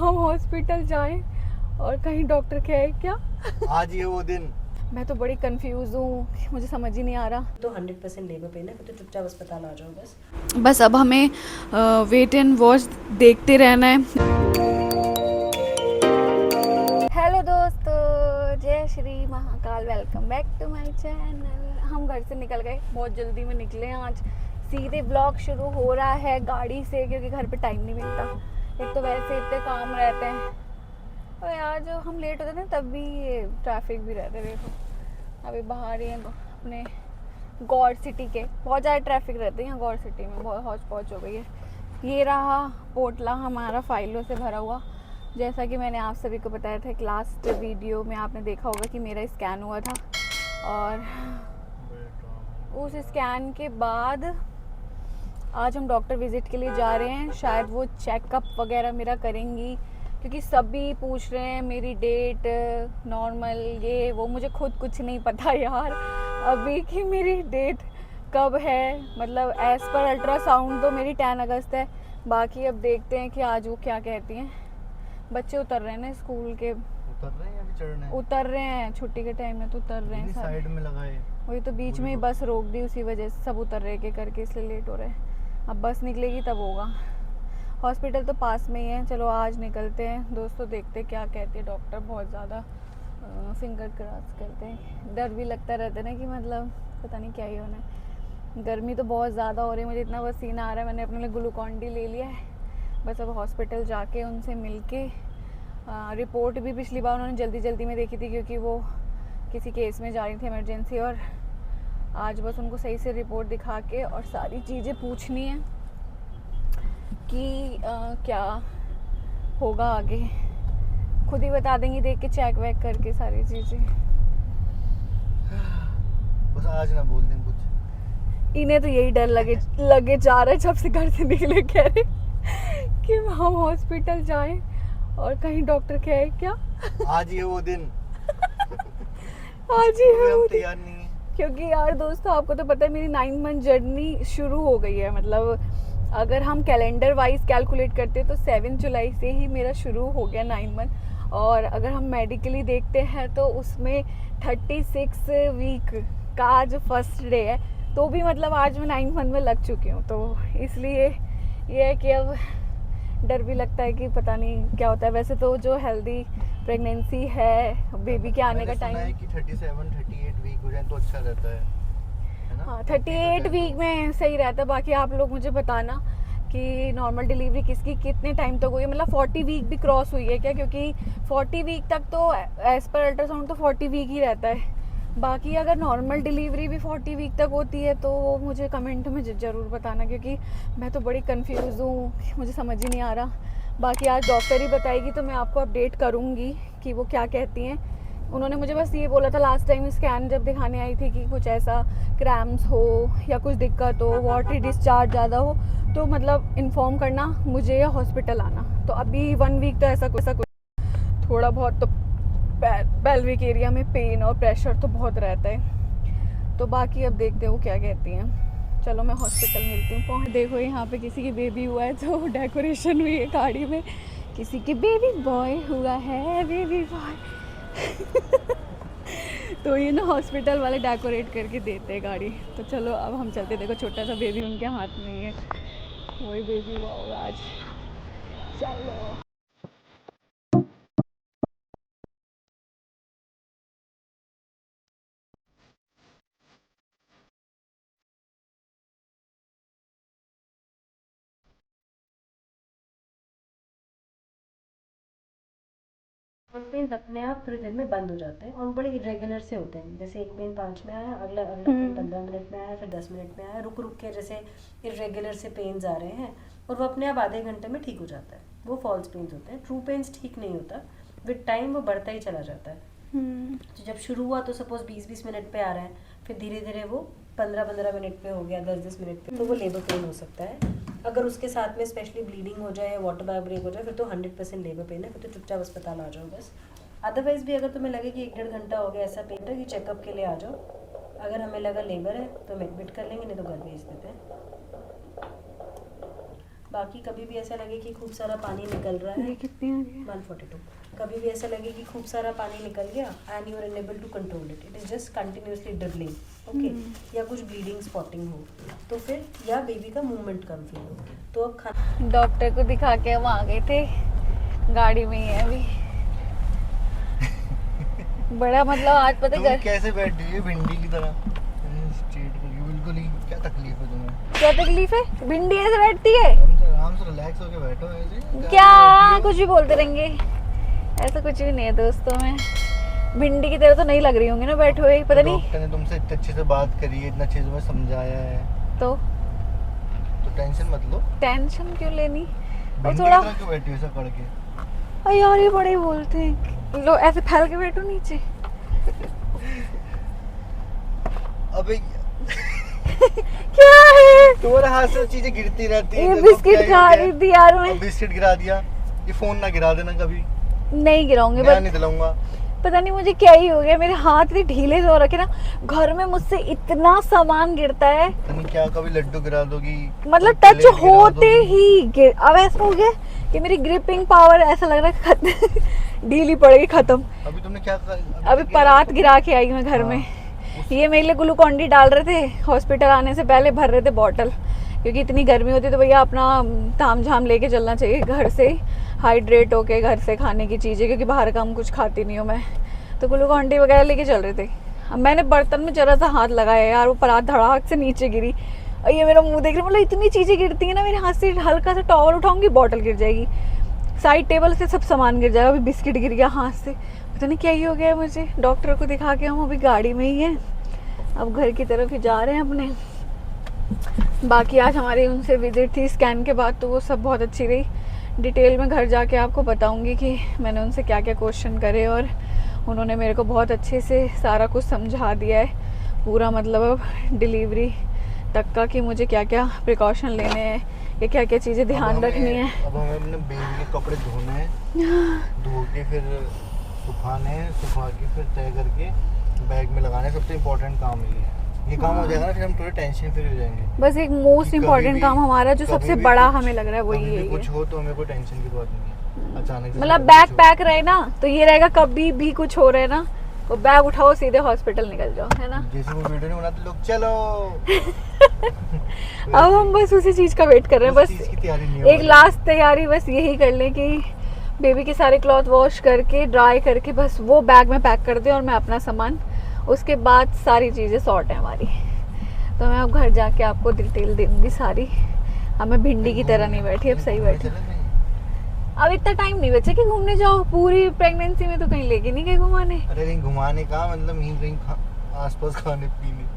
हम हॉस्पिटल जाएं और कहीं डॉक्टर कहे क्या। आज ये वो दिन। मैं तो बड़ी कंफ्यूज हूँ, मुझे समझ ही नहीं आ रहा। तो 100% लेबर पेन है, फिर तो चुपचाप अस्पताल आ जाओ बस। बस अब हमें वेट एंड वॉच देखते रहना है। हेलो दोस्तों, जय Shri Mahakal, welcome back to my channel. हम घर से निकल गए, बहुत जल्दी में निकले हैं आज। सीधे ब्लॉग शुरू हो रहा है गाड़ी से, क्योंकि घर पे टाइम नहीं मिलता। एक तो वैसे इतने काम रहते हैं और यार जो हम लेट होते थे तब भी ये ट्रैफिक भी रहते। देखो अभी बाहर ही हैं अपने गौर सिटी के, बहुत ज़्यादा ट्रैफिक रहते हैं यहाँ गौर सिटी में, बहुत हौच पौच हो गई है। ये रहा पोटला हमारा फाइलों से भरा हुआ। जैसा कि मैंने आप सभी को बताया था एक लास्ट वीडियो में, आपने देखा होगा कि मेरा स्कैन हुआ था और उस स्कैन के बाद आज हम डॉक्टर विज़िट के लिए जा रहे हैं। शायद वो चेकअप वगैरह मेरा करेंगी, क्योंकि सभी पूछ रहे हैं मेरी डेट नॉर्मल ये वो। मुझे खुद कुछ नहीं पता यार अभी कि मेरी डेट कब है। मतलब एज़ पर अल्ट्रासाउंड तो मेरी 10 अगस्त है। बाकी अब देखते हैं कि आज वो क्या कहती हैं। बच्चे उतर रहे हैं ना स्कूल के। उतर रहे हैं, अभी चढ़ रहे हैं। उतर रहे हैं, छुट्टी के टाइम में तो उतर रहे हैं सारे। साइड में लगाए, वही तो बीच में ही बस रोक दी, उसी वजह से सब उतर रहे के करके, इसलिए लेट हो रहे हैं। अब बस निकलेगी तब होगा। हॉस्पिटल तो पास में ही है। चलो आज निकलते हैं दोस्तों, देखते क्या कहती है डॉक्टर। बहुत ज़्यादा फिंगर क्रॉस करते हैं, डर भी लगता रहता है ना कि मतलब पता नहीं क्या ही होना है। गर्मी तो बहुत ज़्यादा हो रही है, मुझे इतना पसीना आ रहा है। मैंने अपने लिए ग्लूकॉन डी ले लिया है। बस अब हॉस्पिटल जाके उनसे मिल के रिपोर्ट भी पिछली बार उन्होंने जल्दी जल्दी में देखी थी, क्योंकि वो किसी केस में जा रही थी इमरजेंसी। और आज बस उनको सही से रिपोर्ट दिखा के और सारी चीज़ें पूछनी है कि क्या होगा आगे। खुद ही बता देंगी देख के, चेक वेक करके सारी चीज़ें। बस आज ना बोल दें कुछ। इन्हें तो यही डर लगे जा रहा है जब से घर से निकले, कह रहे कि हम हॉस्पिटल जाएं और कहीं डॉक्टर कहे क्या। आज ये वो दिन। आज ही है हम वो दिन। तैयार नहीं है। क्योंकि यार दोस्तों आपको तो पता है मेरी 9 मंथ जर्नी शुरू हो गई है। मतलब अगर हम कैलेंडर वाइज कैलकुलेट करते तो 7 जुलाई से ही मेरा शुरू हो गया 9 मंथ। और अगर हम मेडिकली देखते हैं तो उसमें 36 वीक का आज फर्स्ट डे है। तो भी मतलब आज मैं 9 मंथ में लग चुकी हूँ। तो इसलिए ये है कि अब डर भी लगता है कि पता नहीं क्या होता है। वैसे तो जो हेल्दी प्रेगनेंसी है, बेबी के आने का टाइम है कि 37-38 वीक हो जाए तो अच्छा रहता है ना? हाँ 38 वीक में सही रहता है। बाकी आप लोग मुझे बताना कि नॉर्मल डिलीवरी किसकी कितने टाइम तक हुई है। मतलब 40 वीक भी क्रॉस हुई है क्या, क्योंकि 40 वीक तक तो एज पर अल्ट्रासाउंड तो 40 वीक ही रहता है। बाकी अगर नॉर्मल डिलीवरी भी 40 वीक तक होती है तो वो मुझे कमेंट में ज़रूर बताना, क्योंकि मैं तो बड़ी कंफ्यूज हूँ, मुझे समझ ही नहीं आ रहा। बाकी आज डॉक्टर ही बताएगी तो मैं आपको अपडेट करूँगी कि वो क्या कहती हैं। उन्होंने मुझे बस ये बोला था लास्ट टाइम स्कैन जब दिखाने आई थी कि कुछ ऐसा क्रैम्स हो या कुछ दिक्कत हो, वाटरी डिस्चार्ज ज़्यादा हो तो मतलब इन्फॉर्म करना मुझे या हॉस्पिटल आना। तो अभी 1 वीक तो ऐसा कुछ थोड़ा बहुत तो पेल्विक एरिया में पेन और प्रेशर तो बहुत रहता है। तो बाकी अब देखते हैं वो क्या कहती हैं। चलो मैं हॉस्पिटल मिलती हूँ। देखो यहाँ पे किसी की बेबी हुआ है तो डेकोरेशन हुई है गाड़ी में, किसी की बेबी बॉय हुआ है, बेबी बॉय। तो ये ना हॉस्पिटल वाले डेकोरेट करके देते हैं गाड़ी। तो चलो अब हम चलते। देखो छोटा सा बेबी उनके हाथ में ही है, वही बेबी हुआ होगा आज। चलो पेन अपने आप थोड़ी देर में बंद हो जाते हैं और बड़े इरेगुलर से होते हैं। जैसे एक पेन 5 में आया, अगला पेन 15 मिनट में आया, फिर 10 मिनट में आया, रुक रुक के जैसे इरेगुलर से पेन्स आ रहे हैं। और वो अपने आप आधे घंटे में ठीक हो जाता है। वो फॉल्स पेन्स होते हैं, ट्रू पेन्स ठीक नहीं होता। विद टाइम वो बढ़ता ही चला जाता है। तो जब शुरू हुआ तो सपोज 20-20 मिनट पे आ रहा है, फिर धीरे धीरे वो 15-15 मिनट पे हो गया, 10-10 मिनट पे, तो वो लेबर पेन हो सकता है। अगर उसके साथ में स्पेशली ब्लीडिंग हो जाए या वाटर बैग ब्रेक हो जाए फिर तो 100% लेबर पेन है, फिर तो चुपचाप अस्पताल आ जाओ बस। अदरवाइज भी अगर तुम्हें लगे कि 1-1.5 घंटा हो गया ऐसा पेन है कि चेकअप के लिए आ जाओ। अगर हमें लगा लेबर है तो हम एडमिट कर लेंगे, नहीं तो घर भेज देते हैं। बाकी कभी भी ऐसा लगे कि खूब सारा पानी निकल रहा है, ये कितनी आ रही है? 142, कभी भी ऐसा लगे कि खूब सारा पानी निकल गया and you are unable to control it, it is just continuously dribbling, okay, या कुछ ब्लीडिंग स्पॉटिंग हो तो फिर, या बेबी का मूवमेंट कम फील हो, तो अब खाना डॉक्टर को दिखा के हम आ गए थे, गाड़ी में ही है अभी। बड़ा मतलब आज पता तुम है कैसे बैठी है भिंडी की तरह स्ट्रेट करके, बिल्कुल ही। क्या तकलीफ है तुम्हें? क्या तकलीफ है? भिंडी ऐसे बैठती है? आराम से रिलैक्स होके बैठो ऐसे। क्या कुछ भी बोलते रहेंगे, ऐसा कुछ भी नहीं है दोस्तों। मैं भिंडी की तरह तो नहीं लग रही होंगी ना बैठे हुए, पता नहीं। डॉक्टर ने तुमसे इतने अच्छे से बात करी है, इतना अच्छे से तुम्हें समझाया है, तो टेंशन मत लो। टेंशन क्यों लेनी? और भिंडी थोड़ा की तरह क्यों बैठी हो ऐसा करके? अरे यार ये बड़े बोलते हैं, लो ऐसे फैल के बैठो नीचे। अबे क्या है? तुम्हारे हाथ से चीजें गिरती रहती है। ये बिस्किट खा रही थी यार मैं। बिस्किट गिरा दिया। ये फोन ना गिरा देना कभी। नहीं गिराऊंगी, मैं बट नहीं दिलाऊंगा। पता नहीं मुझे क्या ही हो गया, मेरे हाथ इतने ढीले से हो रखे ना, घर में मुझसे इतना सामान गिरता है, तुम क्या कभी लड्डू गिरा दोगी? मतलब कोई टच प्लेट गिरा होते दोगी? ही गिर। अब ऐसा हो गया कि मेरी ग्रिपिंग पावर ऐसा लग रहा है खत्म, ढीली पड़ेगी, खत्म। अभी तुमने क्या अभी परात गिरा के आई मैं घर में। ये मेरे लिए ग्लूकॉन डी डाल रहे थे, हॉस्पिटल आने से पहले भर रहे थे बॉटल, क्योंकि इतनी गर्मी होती है तो भैया अपना ताम झाम लेके चलना चाहिए घर से, हाइड्रेट होके घर से खाने की चीज़ें, क्योंकि बाहर का हम कुछ खाती नहीं हूँ मैं, तो ग्लूकॉन डी वगैरह लेके चल रहे थे। अब मैंने बर्तन में जरा सा हाथ लगाया यार, वो परात धड़ाक से नीचे गिरी, और ये मेरा मुंह देख रही, मतलब इतनी चीज़ें गिरती हैं ना मेरे हाथ से, हल्का सा टॉवल उठाऊंगी बॉटल गिर जाएगी, साइड टेबल से सब सामान गिर जाएगा। अभी बिस्किट गिर गया हाथ से, पता नहीं क्या ही हो गया है मुझे। डॉक्टर को दिखा के हम अभी गाड़ी में ही हैं, अब घर की तरफ ही जा रहे हैं अपने। बाकी आज हमारी उनसे विजिट थी स्कैन के बाद, तो वो सब बहुत अच्छी रही। डिटेल में घर जाके आपको बताऊंगी कि मैंने उनसे क्या क्या क्वेश्चन करे, और उन्होंने मेरे को बहुत अच्छे से सारा कुछ समझा दिया है पूरा, मतलब अब डिलीवरी तक का कि मुझे क्या क्या प्रिकॉशन लेने हैं, या क्या क्या चीज़ें ध्यान रखनी है। अब हमें अपने बेबी के कपड़े धोने हैं, धो के फिर सुखाने हैं, सुखा के फिर तय करके बैग में लगाने। सबसे इम्पोर्टेंट काम ये काम हो जाएगा ना, फिर हम थोड़े टेंशन फ्री हो जाएंगे। बस एक मोस्ट इम्पॉर्टेंट काम हमारा जो सबसे बड़ा हमें लग रहा है वो कभी ये भी है। कुछ हो तो हमें कोई टेंशन की बात नहीं है। अचानक से मतलब कभी बैग कुछ हो। पैक रहे ना तो ये रहेगा, कभी भी कुछ हो रहा है ना तो बैग उठाओ सीधे हॉस्पिटल निकल जाओ, है ना। जैसे वो वीडियो नहीं बनाते लोग, चलो अब हम बस उसी चीज़ का वेट कर रहे हैं, उस बस चीज़ की तैयारी नहीं एक लास्ट तैयारी बस यही कर लें कि बेबी के सारे क्लॉथ वॉश करके ड्राई करके बस वो बैग में पैक कर दें, और मैं अपना सामान, उसके बाद सारी चीज़ें सॉर्ट है हमारी। तो मैं अब घर जाके आपको डिटेल दूंगी सारी। अब मैं भिंडी की तरह नहीं बैठी, अब सही बैठी। अब इतना टाइम नहीं बचा कि घूमने जाओ, पूरी प्रेगनेंसी में तो कहीं लेके नहीं गए घुमाने। अरे कहीं घुमाने का मतलब यहीं कहीं आसपास खाने पीने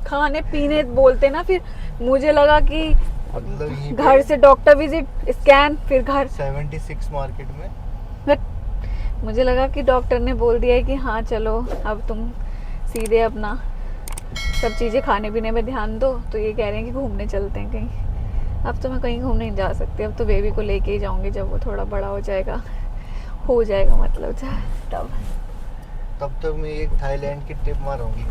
खाने पीने बोलते ना, फिर मुझे लगा कि मतलब यहीं पे घर से डॉक्टर विजिट, स्कैन, फिर घर। 76 मार्केट में। मुझे लगा कि डॉक्टर ने बोल दिया है कि हाँ चलो अब तुम सीधे अपना सब चीज़ें खाने पीने में ध्यान दो, तो ये कह रहे हैं कि घूमने चलते हैं कहीं। अब तो मैं कहीं घूमने नहीं जा सकती, अब तो बेबी को लेके ही जाऊंगी, जब वो थोड़ा बड़ा हो जाएगा मतलब तब तक मैं एक थाईलैंड की ट्रिप मारूंगी।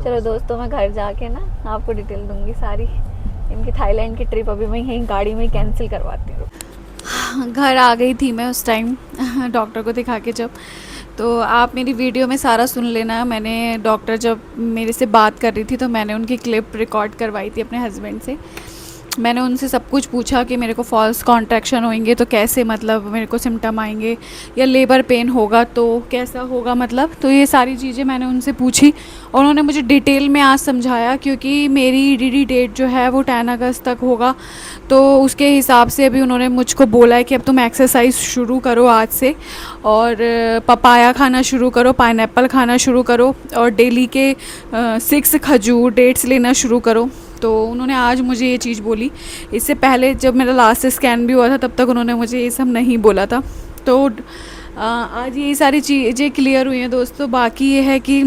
चलो दोस्तों, मैं घर जाके ना आपको डिटेल दूंगी सारी। इनकी थाईलैंड की ट्रिप अभी मैं यहीं गाड़ी में ही कैंसिल करवाती हूँ। घर आ गई थी मैं उस टाइम डॉक्टर को दिखा के जब, तो आप मेरी वीडियो में सारा सुन लेना। मैंने डॉक्टर जब मेरे से बात कर रही थी तो मैंने उनकी क्लिप रिकॉर्ड करवाई थी अपने हस्बैंड से। मैंने उनसे सब कुछ पूछा कि मेरे को फॉल्स कॉन्ट्रैक्शन होंगे तो कैसे, मतलब मेरे को सिम्टम आएंगे, या लेबर पेन होगा तो कैसा होगा, मतलब तो ये सारी चीज़ें मैंने उनसे पूछी, और उन्होंने मुझे डिटेल में आज समझाया। क्योंकि मेरी ईडीडी डेट जो है वो 10 अगस्त तक होगा, तो उसके हिसाब से अभी उन्होंने मुझको बोला है कि अब तुम एक्सरसाइज शुरू करो आज से, और पपाया खाना शुरू करो, पाइनएप्पल खाना शुरू करो, और डेली के 6 खजूर डेट्स लेना शुरू करो। तो उन्होंने आज मुझे ये चीज़ बोली। इससे पहले जब मेरा लास्ट स्कैन भी हुआ था तब तक उन्होंने मुझे ये सब नहीं बोला था। तो आज ये सारी चीज़ें क्लियर हुई हैं दोस्तों। बाकी ये है कि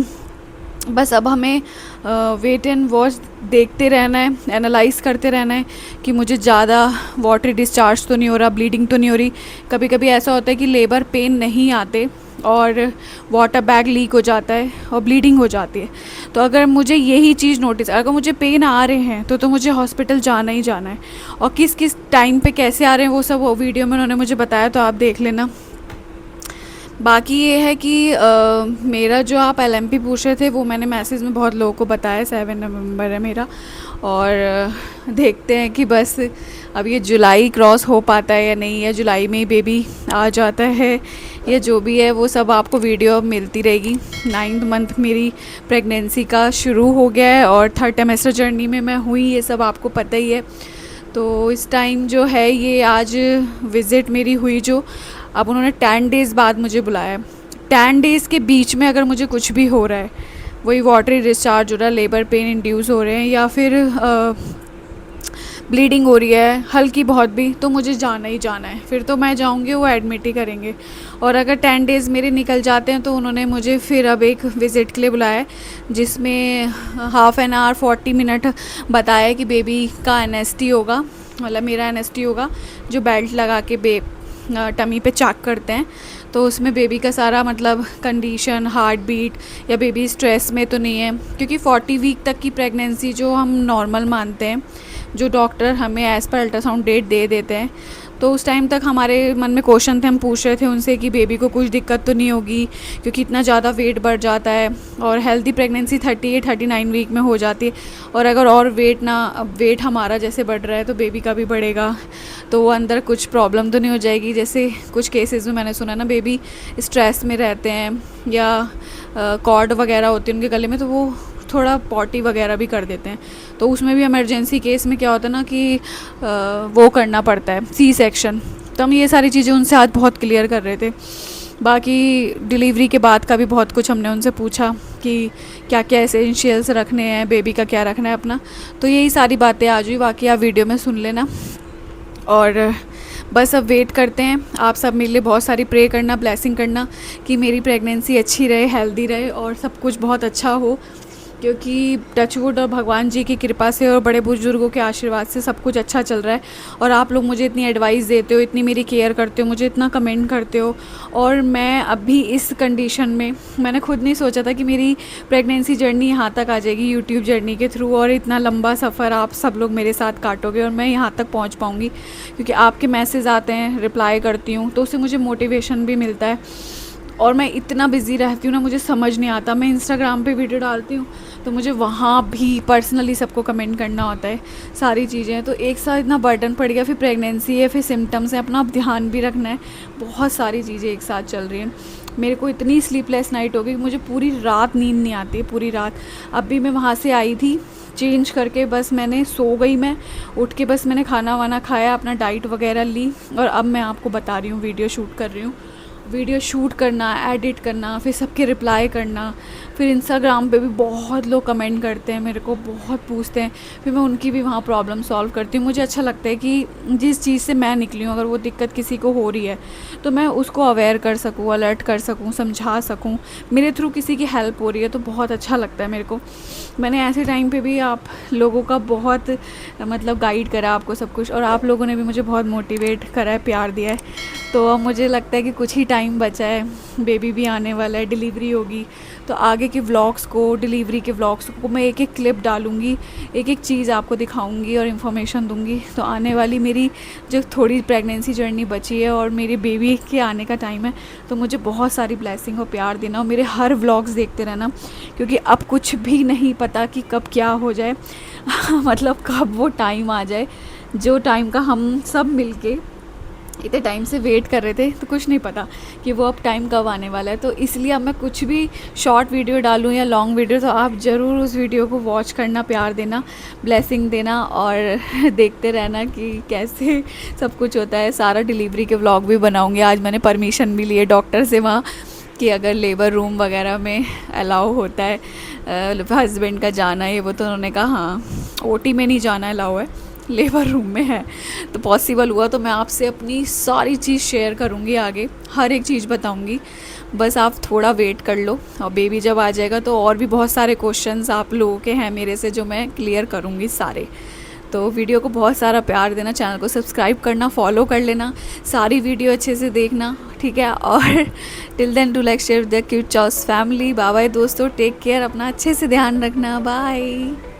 बस अब हमें वेट एंड वॉच देखते रहना है, एनालाइज करते रहना है कि मुझे ज़्यादा वाटरी डिस्चार्ज तो नहीं हो रहा, ब्लीडिंग तो नहीं हो रही। कभी कभी ऐसा होता है कि लेबर पेन नहीं आते, और वाटर बैग लीक हो जाता है और ब्लीडिंग हो जाती है। तो अगर मुझे यही चीज़ नोटिस, अगर मुझे पेन आ रहे हैं तो मुझे हॉस्पिटल जाना ही जाना है। और किस किस टाइम पे कैसे आ रहे हैं वो सब वो वीडियो में उन्होंने मुझे बताया, तो आप देख लेना। बाकी ये है कि मेरा जो आप LMP पूछ रहे थे वो मैंने मैसेज में बहुत लोगों को बताया, 7 नवंबर है मेरा। और देखते हैं कि बस अब ये जुलाई क्रॉस हो पाता है या नहीं, या जुलाई में ही बेबी आ जाता है, या जो भी है वो सब आपको वीडियो अब मिलती रहेगी। 9th मंथ मेरी प्रेगनेंसी का शुरू हो गया है और 3rd ट्राइमेस्टर जर्नी में मैं हुई, ये सब आपको पता ही है। तो इस टाइम जो है ये आज विज़िट मेरी हुई, जो अब उन्होंने 10 डेज़ बाद मुझे बुलाया। 10 डेज़ के बीच में अगर मुझे कुछ भी हो रहा है, वही वाटरी डिस्चार्ज हो रहा है, लेबर पेन इंड्यूस हो रहे हैं, या फिर ब्लीडिंग हो रही है हल्की बहुत भी, तो मुझे जाना ही जाना है। फिर तो मैं जाऊंगी, वो एडमिट ही करेंगे। और अगर 10 डेज़ मेरे निकल जाते हैं तो उन्होंने मुझे फिर अब एक विज़िट के लिए बुलाया है, जिसमें हाफ़ एन आवर 40 मिनट बताया कि बेबी का NST होगा, मतलब मेरा NST होगा, जो बेल्ट लगा के टमी पे चेक करते हैं। तो उसमें बेबी का सारा मतलब कंडीशन, हार्ट बीट, या बेबी स्ट्रेस में तो नहीं है, क्योंकि 40 वीक तक की प्रेगनेंसी जो हम नॉर्मल मानते हैं, जो डॉक्टर हमें एज़ पर अल्ट्रासाउंड डेट दे देते हैं, तो उस टाइम तक हमारे मन में क्वेश्चन थे, हम पूछ रहे थे उनसे कि बेबी को कुछ दिक्कत तो नहीं होगी, क्योंकि इतना ज़्यादा वेट बढ़ जाता है। और हेल्दी प्रेगनेंसी 38-39 वीक में हो जाती है, और अगर और वेट हमारा जैसे बढ़ रहा है तो बेबी का भी बढ़ेगा, तो वो अंदर कुछ प्रॉब्लम तो नहीं हो जाएगी। जैसे कुछ केसेस में मैंने सुना ना, बेबी स्ट्रेस में रहते हैं या कॉर्ड वगैरह होती है उनके गले में, तो वो थोड़ा पॉटी वगैरह भी कर देते हैं। तो उसमें भी इमरजेंसी केस में क्या होता है ना कि वो करना पड़ता है, C-सेक्शन। तो हम ये सारी चीज़ें उनसे आज बहुत क्लियर कर रहे थे। बाकी डिलीवरी के बाद का भी बहुत कुछ हमने उनसे पूछा कि क्या क्या एसेंशियल्स रखने हैं, बेबी का क्या रखना है अपना। तो यही सारी बातें आज हुई, बाकी आप वीडियो में सुन लेना। और बस अब वेट करते हैं। आप सब मेरे लिए बहुत सारी प्रे करना, ब्लेसिंग करना कि मेरी प्रेगनेंसी अच्छी रहे, हेल्दी रहे और सब कुछ बहुत अच्छा हो, क्योंकि टचवुड और भगवान जी की कृपा से और बड़े बुजुर्गों के आशीर्वाद से सब कुछ अच्छा चल रहा है। और आप लोग मुझे इतनी एडवाइस देते हो, इतनी मेरी केयर करते हो, मुझे इतना कमेंट करते हो। और मैं अभी इस कंडीशन में, मैंने खुद नहीं सोचा था कि मेरी प्रेगनेंसी जर्नी यहाँ तक आ जाएगी यूट्यूब जर्नी के थ्रू, और इतना लंबा सफ़र आप सब लोग मेरे साथ काटोगे और मैं यहाँ तक पहुँच पाऊँगी, क्योंकि आपके मैसेज आते हैं, रिप्लाई करती हूँ, तो उससे मुझे मोटिवेशन भी मिलता है। और मैं इतना बिज़ी रहती हूँ ना, मुझे समझ नहीं आता। मैं इंस्टाग्राम पे वीडियो डालती हूँ तो मुझे वहाँ भी पर्सनली सबको कमेंट करना होता है, सारी चीज़ें। तो एक साथ इतना बर्डन पड़ गया, फिर प्रेगनेंसी है, फिर सिम्टम्स है, अपना ध्यान भी रखना है, बहुत सारी चीज़ें एक साथ चल रही हैं। मेरे को इतनी स्लीपलेस नाइट हो गई, मुझे पूरी रात नींद नहीं आती है, पूरी रात। अब भी मैं वहाँ से आई थी चेंज करके, बस मैंने सो गई, मैं उठ के बस मैंने खाना वाना खाया, अपना डाइट वगैरह ली, और अब मैं आपको बता रही हूँ, वीडियो शूट कर रही हूँ। वीडियो शूट करना, एडिट करना, फिर सबके रिप्लाई करना, फिर इंस्टाग्राम पे भी बहुत लोग कमेंट करते हैं, मेरे को बहुत पूछते हैं, फिर मैं उनकी भी वहाँ प्रॉब्लम सॉल्व करती हूँ। मुझे अच्छा लगता है कि जिस चीज़ से मैं निकली हूँ, अगर वो दिक्कत किसी को हो रही है तो मैं उसको अवेयर कर सकूँ, अलर्ट कर सकूँ, समझा सकूँ, मेरे थ्रू किसी की हेल्प हो रही है, तो बहुत अच्छा लगता है मेरे को। मैंने ऐसे टाइम पे भी आप लोगों का बहुत मतलब गाइड करा आपको सब कुछ, और आप लोगों ने भी मुझे बहुत मोटिवेट करा है, प्यार दिया है। तो अब मुझे लगता है कि कुछ ही टाइम बचा है, बेबी भी आने वाला है, डिलीवरी होगी, तो आगे के व्लॉग्स को, डिलीवरी के व्लॉग्स को मैं एक एक क्लिप डालूँगी, एक एक चीज़ आपको दिखाऊंगी और इन्फॉर्मेशन दूंगी। तो आने वाली मेरी जो थोड़ी प्रेगनेंसी जर्नी बची है और मेरी बेबी के आने का टाइम है, तो मुझे बहुत सारी ब्लेसिंग और प्यार देना, और मेरे हर व्लॉग्स देखते रहना, क्योंकि अब कुछ भी नहीं पता कि कब क्या हो जाए मतलब कब वो टाइम आ जाए, जो टाइम का हम सब मिलके इतने टाइम से वेट कर रहे थे, तो कुछ नहीं पता कि वो अब टाइम कब आने वाला है। तो इसलिए अब मैं कुछ भी शॉर्ट वीडियो डालूँ या लॉन्ग वीडियो, तो आप ज़रूर उस वीडियो को वॉच करना, प्यार देना, ब्लेसिंग देना, और देखते रहना कि कैसे सब कुछ होता है। सारा डिलीवरी के व्लॉग भी बनाऊँगी। आज मैंने परमिशन भी ली है डॉक्टर से वहाँ, कि अगर लेबर रूम वगैरह में अलाउ होता है हस्बैंड का जाना है, वो तो उन्होंने कहा हाँ, OT में नहीं जाना अलाउ है, लेबर रूम में है। तो पॉसिबल हुआ तो मैं आपसे अपनी सारी चीज़ शेयर करूँगी, आगे हर एक चीज़ बताऊँगी। बस आप थोड़ा वेट कर लो, और बेबी जब आ जाएगा तो और भी बहुत सारे क्वेश्चंस आप लोगों के हैं मेरे से, जो मैं क्लियर करूँगी सारे। तो वीडियो को बहुत सारा प्यार देना, चैनल को सब्सक्राइब करना, फॉलो कर लेना, सारी वीडियो अच्छे से देखना, ठीक है। और till then do like share the cute चॉस फैमिली। बाय बाय दोस्तों, टेक केयर, अपना अच्छे से ध्यान रखना, बाय।